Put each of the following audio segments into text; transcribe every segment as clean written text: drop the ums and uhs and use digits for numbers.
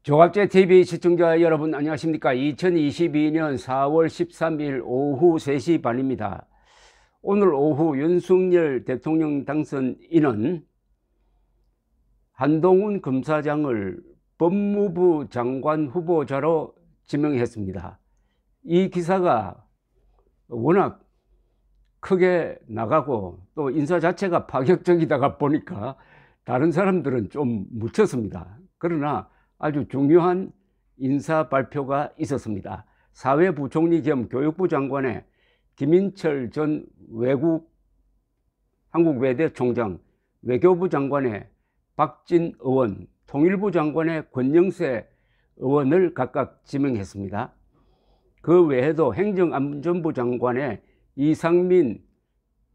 조갑제TV 시청자 여러분 안녕하십니까. 2022년 4월 13일 오후 3시 반입니다. 오늘 오후 윤석열 대통령 당선인은 한동훈 검사장을 법무부 장관 후보자로 지명했습니다. 이 기사가 워낙 크게 나가고 또 인사 자체가 파격적이다가 보니까 다른 사람들은 좀 묻혔습니다. 그러나 아주 중요한 인사 발표가 있었습니다. 사회부총리 겸 교육부 장관의 김인철 전 한국외대 총장, 외교부 장관의 박진 의원, 통일부 장관의 권영세 의원을 각각 지명했습니다. 그 외에도 행정안전부 장관의 이상민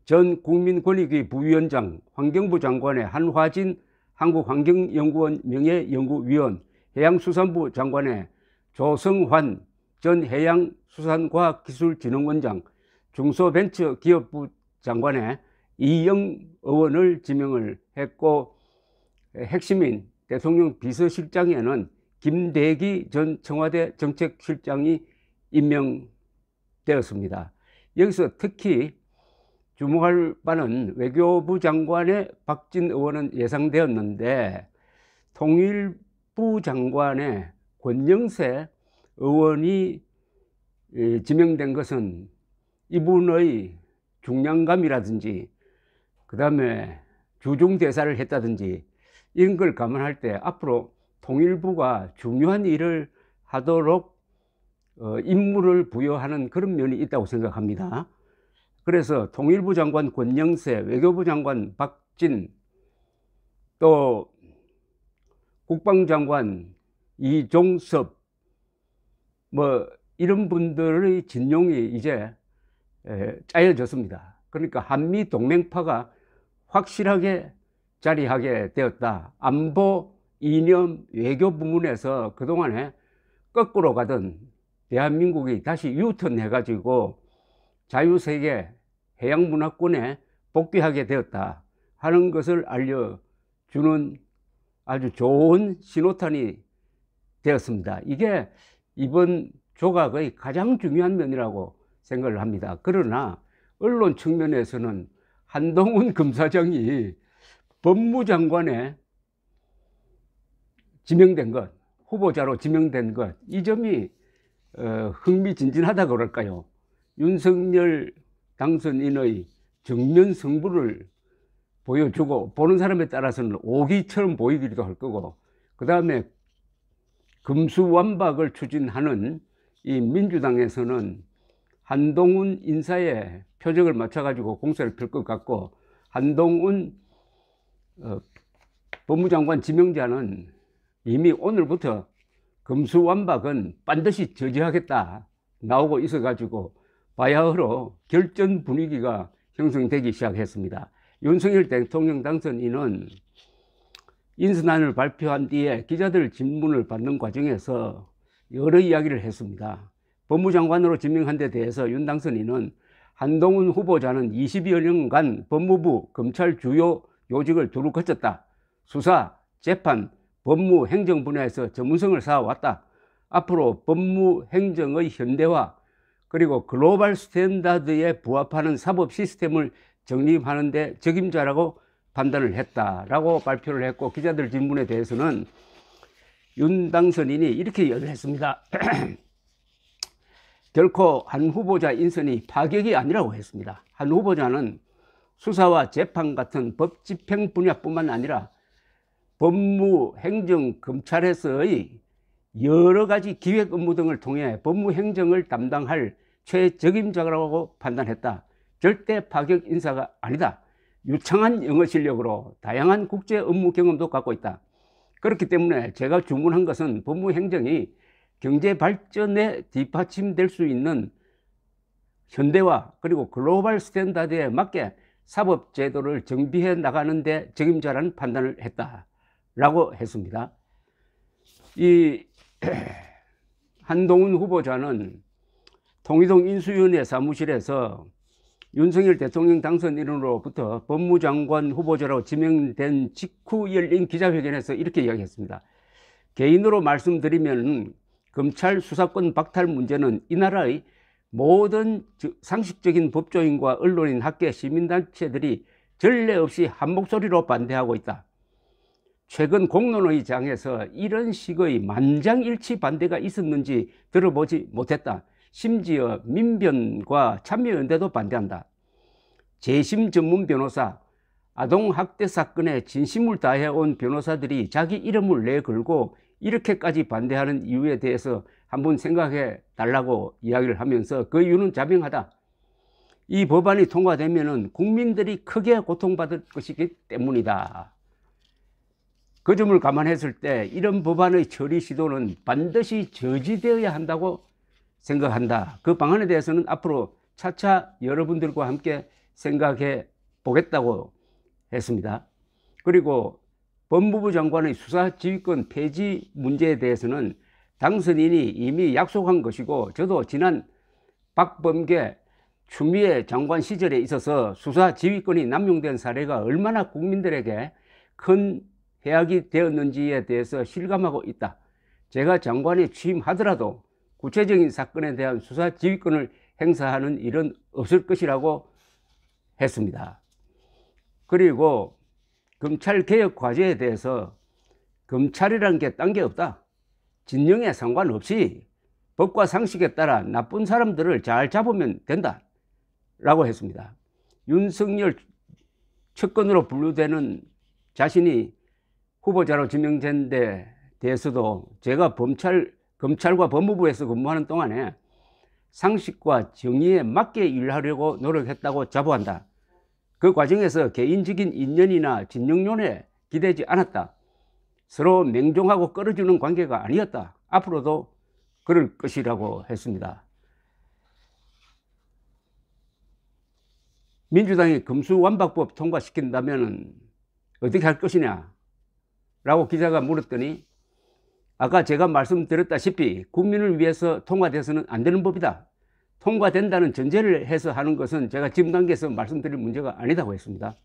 전 국민권익위 부위원장, 환경부 장관의 한화진 한국환경연구원 명예연구위원, 해양수산부 장관의 조성환 전 해양수산과학기술진흥원장, 중소벤처기업부 장관의 이영 의원을 지명을 했고, 핵심인 대통령 비서실장에는 김대기 전 청와대 정책실장이 임명되었습니다. 여기서 특히 주목할 바는 외교부 장관의 박진 의원은 예상되었는데, 통일부 장관의 권영세 의원이 지명된 것은 이분의 중량감이라든지 그 다음에 주중대사를 했다든지 이런 걸 감안할 때 앞으로 통일부가 중요한 일을 하도록 임무를 부여하는 그런 면이 있다고 생각합니다. 그래서 통일부 장관 권영세, 외교부 장관 박진, 또 국방장관 이종섭, 이런 분들의 진용이 이제 짜여졌습니다. 그러니까 한미 동맹파가 확실하게 자리하게 되었다. 안보, 이념, 외교 부문에서 그동안에 거꾸로 가던 대한민국이 다시 유턴해 가지고 자유세계 해양문화권에 복귀하게 되었다 하는 것을 알려주는 아주 좋은 신호탄이 되었습니다. 이게 이번 조각의 가장 중요한 면이라고 생각을 합니다. 그러나 언론 측면에서는 한동훈 검사장이 법무장관에 지명된 것, 후보자로 지명된 것, 이 점이 흥미진진하다 그럴까요? 윤석열 당선인의 정면 승부를 보여주고, 보는 사람에 따라서는 오기처럼 보이기도 할 거고, 그 다음에 금수완박을 추진하는 이 민주당에서는 한동훈 인사에 표적을 맞춰가지고 공세를 펼 것 같고, 한동훈 법무장관 지명자는 이미 오늘부터 금수완박은 반드시 저지하겠다 나오고 있어가지고 바야흐로 결전 분위기가 형성되기 시작했습니다. 윤석열 대통령 당선인은 인선안을 발표한 뒤에 기자들 질문을 받는 과정에서 여러 이야기를 했습니다. 법무장관으로 지명한 데 대해서 윤 당선인은 한동훈 후보자는 20여 년간 법무부, 검찰 주요 요직을 두루 거쳤다. 수사, 재판, 법무, 행정 분야에서 전문성을 쌓아왔다. 앞으로 법무, 행정의 현대화, 그리고 글로벌 스탠다드에 부합하는 사법 시스템을 정립하는 데 적임자라고 판단을 했다라고 발표를 했고, 기자들 질문에 대해서는 윤 당선인이 이렇게 얘기를 했습니다. 결코 한 후보자 인선이 파격이 아니라고 했습니다. 한 후보자는 수사와 재판 같은 법 집행 분야뿐만 아니라 법무, 행정, 검찰에서의 여러 가지 기획 업무 등을 통해 법무 행정을 담당할 최적임자라고 판단했다. 절대 파격 인사가 아니다. 유창한 영어 실력으로 다양한 국제 업무 경험도 갖고 있다. 그렇기 때문에 제가 주문한 것은 법무 행정이 경제 발전에 뒷받침될 수 있는 현대화 그리고 글로벌 스탠다드에 맞게 사법 제도를 정비해 나가는 데 적임자라는 판단을 했다라고 했습니다. 이 한동훈 후보자는 통일동 인수위원회 사무실에서 윤석열 대통령 당선인으로부터 법무장관 후보자로 지명된 직후 열린 기자회견에서 이렇게 이야기했습니다. 개인으로 말씀드리면 검찰 수사권 박탈 문제는 이 나라의 모든 상식적인 법조인과 언론인, 학계, 시민단체들이 전례 없이 한 목소리로 반대하고 있다. 최근 공론의 장에서 이런 식의 만장일치 반대가 있었는지 들어보지 못했다. 심지어 민변과 참여연대도 반대한다. 재심 전문 변호사, 아동학대 사건에 진심을 다해온 변호사들이 자기 이름을 내걸고 이렇게까지 반대하는 이유에 대해서 한번 생각해 달라고 이야기를 하면서 그 이유는 자명하다. 이 법안이 통과되면 국민들이 크게 고통받을 것이기 때문이다. 그 점을 감안했을 때 이런 법안의 처리 시도는 반드시 저지되어야 한다고 생각한다. 그 방안에 대해서는 앞으로 차차 여러분들과 함께 생각해 보겠다고 했습니다. 그리고 법무부 장관의 수사지휘권 폐지 문제에 대해서는 당선인이 이미 약속한 것이고, 저도 지난 박범계 추미애 장관 시절에 있어서 수사지휘권이 남용된 사례가 얼마나 국민들에게 큰 해악이 되었는지에 대해서 실감하고 있다. 제가 장관에 취임하더라도 구체적인 사건에 대한 수사지휘권을 행사하는 일은 없을 것이라고 했습니다. 그리고 검찰개혁 과제에 대해서 검찰이라는 게 딴 게 없다. 진영에 상관없이 법과 상식에 따라 나쁜 사람들을 잘 잡으면 된다 라고 했습니다. 윤석열 측근으로 분류되는 자신이 후보자로 지명된 데 대해서도 제가 검찰과 법무부에서 근무하는 동안에 상식과 정의에 맞게 일하려고 노력했다고 자부한다. 그 과정에서 개인적인 인연이나 진영론에 기대지 않았다. 서로 맹종하고 끌어주는 관계가 아니었다. 앞으로도 그럴 것이라고 했습니다. 민주당이 금수완박법 통과시킨다면 어떻게 할 것이냐 라고 기자가 물었더니, 아까 제가 말씀드렸다시피 국민을 위해서 통과돼서는 안 되는 법이다. 통과된다는 전제를 해서 하는 것은 제가 지금 단계에서 말씀드릴 문제가 아니다고 했습니다.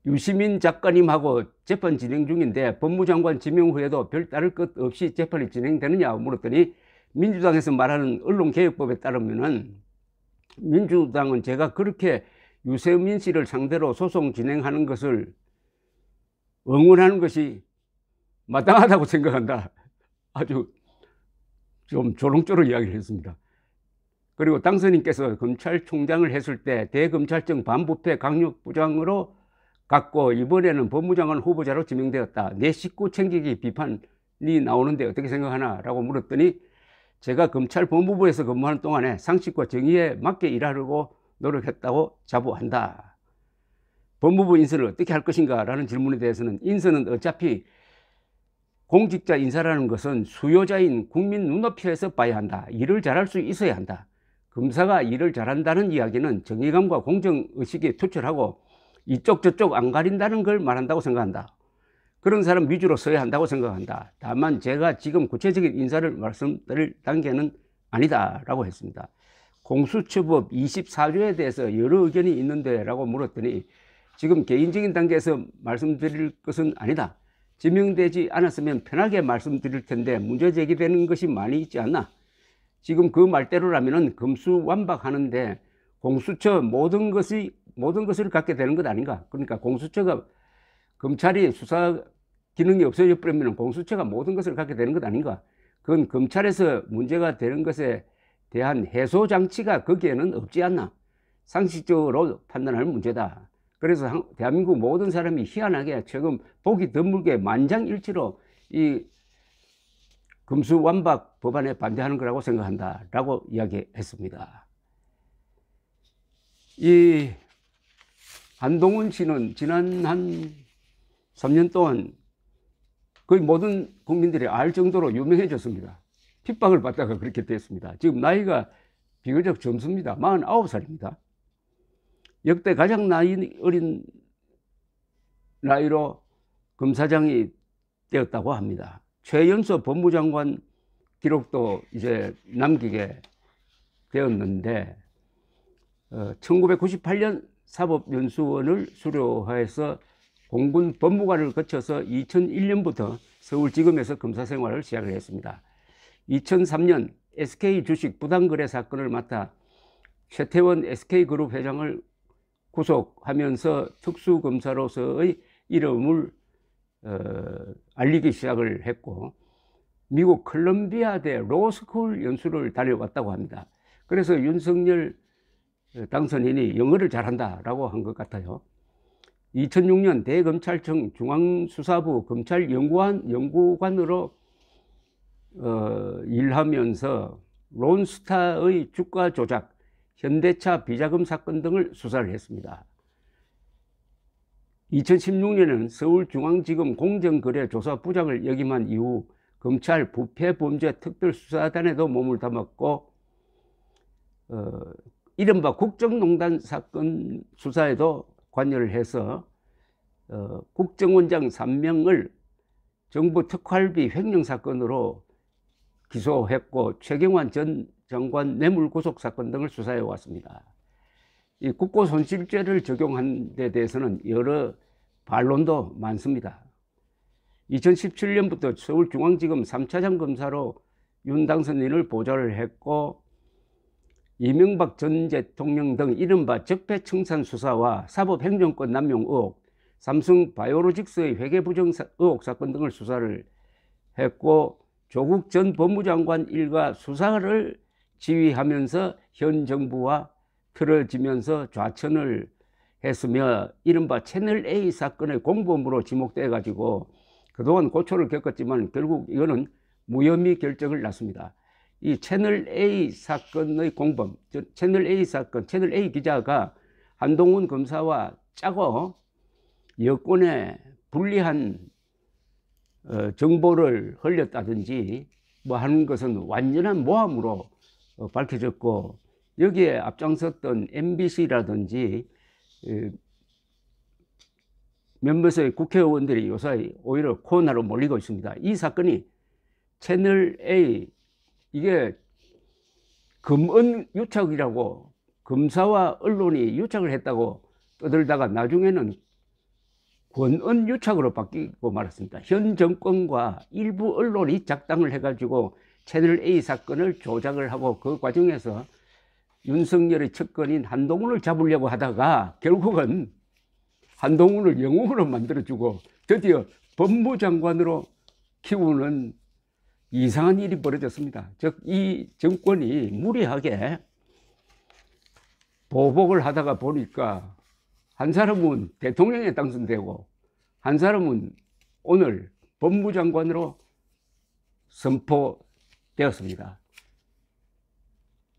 유시민 작가님하고 재판 진행 중인데 법무장관 지명 후에도 별다를 것 없이 재판이 진행되느냐고 물었더니, 민주당에서 말하는 언론개혁법에 따르면은 민주당은 제가 그렇게 유세민 씨를 상대로 소송 진행하는 것을 응원하는 것이 마땅하다고 생각한다. 아주 좀 조롱조롱 이야기를 했습니다. 그리고 당선인께서 검찰총장을 했을 때 대검찰청 반부패 강력부장으로 갔고, 이번에는 법무장관 후보자로 지명되었다. 내 식구 챙기기 비판이 나오는데 어떻게 생각하나 라고 물었더니, 제가 검찰 법무부에서 근무하는 동안에 상식과 정의에 맞게 일하려고 노력했다고 자부한다. 법무부 인선을 어떻게 할 것인가 라는 질문에 대해서는, 인선은 어차피 공직자 인사라는 것은 수요자인 국민 눈높이에서 봐야 한다. 일을 잘할 수 있어야 한다. 검사가 일을 잘한다는 이야기는 정의감과 공정의식이 투철하고 이쪽 저쪽 안 가린다는 걸 말한다고 생각한다. 그런 사람 위주로 서야 한다고 생각한다. 다만 제가 지금 구체적인 인사를 말씀드릴 단계는 아니다 라고 했습니다. 공수처법 24조에 대해서 여러 의견이 있는데 라고 물었더니, 지금 개인적인 단계에서 말씀드릴 것은 아니다. 지명되지 않았으면 편하게 말씀드릴 텐데 문제 제기되는 것이 많이 있지 않나. 지금 그 말대로라면 금수완박하는데 공수처 모든 것을 갖게 되는 것 아닌가. 그러니까 공수처가, 검찰이 수사 기능이 없어져 버리면 공수처가 모든 것을 갖게 되는 것 아닌가. 그건 검찰에서 문제가 되는 것에 대한 해소 장치가 거기에는 없지 않나. 상식적으로 판단할 문제다. 그래서 대한민국 모든 사람이 희한하게 지금 보기 드물게 만장일치로 이 금수완박 법안에 반대하는 거라고 생각한다 라고 이야기했습니다. 이 한동훈 씨는 지난 한 3년 동안 거의 모든 국민들이 알 정도로 유명해졌습니다. 핍박을 받다가 그렇게 됐습니다. 지금 나이가 비교적 젊습니다. 49살입니다. 역대 가장 나이 어린 나이로 검사장이 되었다고 합니다. 최연소 법무장관 기록도 이제 남기게 되었는데, 1998년 사법연수원을 수료해서 공군 법무관을 거쳐서 2001년부터 서울지검에서 검사 생활을 시작을 했습니다. 2003년 SK 주식 부당거래 사건을 맡아 최태원 SK그룹 회장을 구속하면서 특수검사로서의 이름을 알리기 시작을 했고, 미국 컬럼비아대 로스쿨 연수를 다녀왔다고 합니다. 그래서 윤석열 당선인이 영어를 잘한다라고 한 것 같아요. 2006년 대검찰청 중앙수사부 검찰연구관으로 일하면서 론스타의 주가 조작, 현대차 비자금 사건 등을 수사를 했습니다. 2016년에는 서울중앙지검 공정거래조사부장을 역임한 이후 검찰 부패범죄특별수사단에도 몸을 담았고, 이른바 국정농단 사건 수사에도 관여를 해서 국정원장 3명을 정부 특활비 횡령 사건으로 기소했고, 최경환 전 장관 뇌물 구속 사건 등을 수사해 왔습니다. 이 국고손실죄를 적용한 데 대해서는 여러 반론도 많습니다. 2017년부터 서울중앙지검 3차장 검사로 윤 당선인을 보좌를 했고, 이명박 전 대통령 등 이른바 적폐청산 수사와 사법행정권 남용 의혹, 삼성바이오로직스의 회계부정 의혹 사건 등을 수사를 했고, 조국 전 법무장관 일가 수사를 지휘하면서 현 정부와 틀어지면서 좌천을 했으며, 이른바 채널A 사건의 공범으로 지목돼 가지고 그동안 고초를 겪었지만 결국 이거는 무혐의 결정을 났습니다. 이 채널A 사건의 공범, 채널A 사건, 채널A 기자가 한동훈 검사와 짜고 여권에 불리한 정보를 흘렸다든지 뭐 하는 것은 완전한 모함으로 밝혀졌고, 여기에 앞장섰던 MBC라든지 몇몇의 국회의원들이 요새 오히려 코너로 몰리고 있습니다. 이 사건이 채널A, 이게 금은 유착이라고 검사와 언론이 유착을 했다고 떠들다가 나중에는 권은 유착으로 바뀌고 말았습니다. 현 정권과 일부 언론이 작당을 해가지고 채널A 사건을 조작을 하고, 그 과정에서 윤석열의 측근인 한동훈을 잡으려고 하다가 결국은 한동훈을 영웅으로 만들어주고 드디어 법무장관으로 키우는 이상한 일이 벌어졌습니다. 즉, 이 정권이 무리하게 보복을 하다가 보니까 한 사람은 대통령에 당선되고 한 사람은 오늘 법무장관으로 선포되었습니다.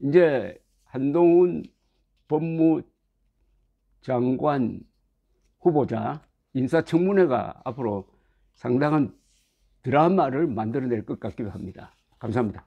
이제 한동훈 법무장관 후보자 인사청문회가 앞으로 상당한 드라마를 만들어낼 것 같기도 합니다. 감사합니다.